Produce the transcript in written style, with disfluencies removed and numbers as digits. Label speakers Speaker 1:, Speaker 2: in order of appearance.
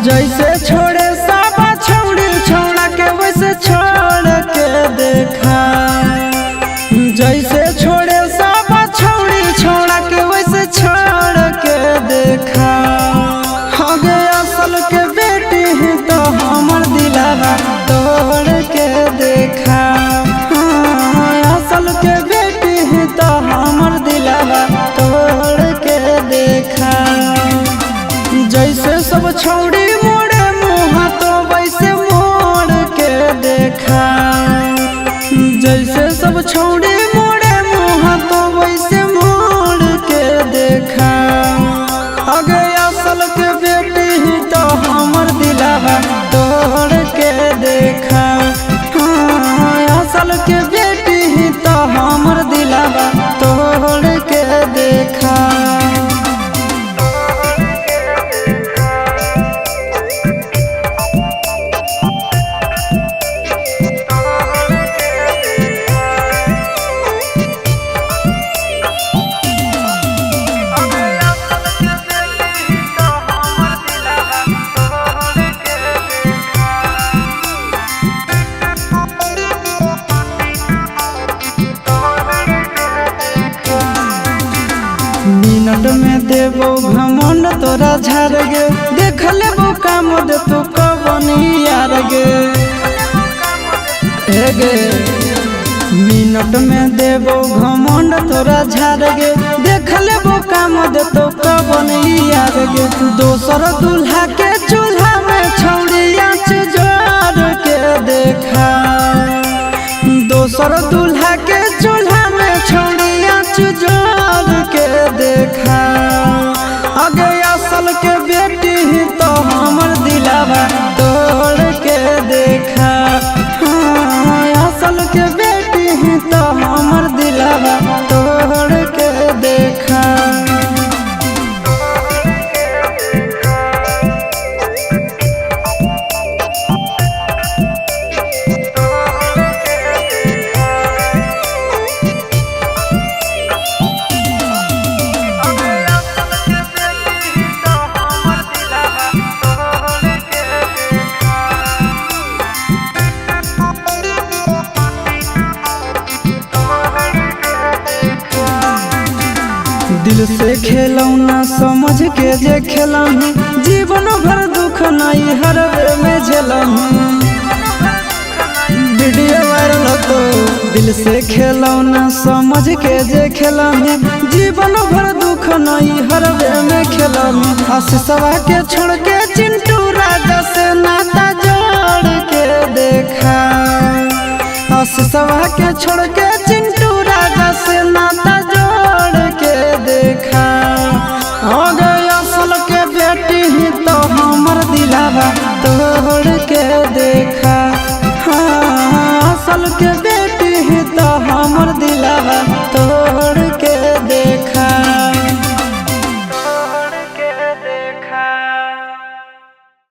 Speaker 1: जैसे छोड़े साबा छौड़ी छौड़ा के वैसे छोड़ के देखा। जैसे छोड़े साबा छौड़ी छौड़ा के वैसे छोड़ के देखा। आगे असल के बेटी ही तो हमर दिलावा तोड़ के देखा। असल के बेटी ही तो हमर दिलावा तोड़ के देखा। जैसे सब छौड़ी मोड़े मुँह तो वैसे मोड़ के देखा। जैसे सब छौड़ी मोड़े मुँह तो वैसे मोड़ के देखा। आगे असल के बेटी ही तो हमर दिलावा तोड़ के देखा। असल के बेटी ही तो हमर दिलावा तोड़ के देखा। मिनट में देबो घमंड तोरा झाड़ गे। देख लेबो काम दे तू कबनी यार गे। गे मिनट में देबो घमंड तोरा झाड़ गे। देख लेबो काम दे तू कबनी यार गे। दोसर दूल्हा के चूल्हा में छौड़ी आँच जोड़ के देखा। दोसर दूल्हा के चूल्हा में छौड़ी आँच जोड़ के देखा। आगे असल के बेटी ही तो हमर दिलावा तोड़ के देखा। असल के बेटी ही तो हमर दिलावा तोड़ के देखा। दिल से खेलौना समझ के जे खेलही। जीवन भर दुख नहीं हरवे में झेलही। वीडियो वायरल हो तो दिल से खेलौना समझ के जे खेलही। जीवन भर दुख नहीं हरवे में खेलही। आशीषवा के छोड़ के चिंटू राजा से नाता जोड़ के देखा। आशीषवा के छोड़ के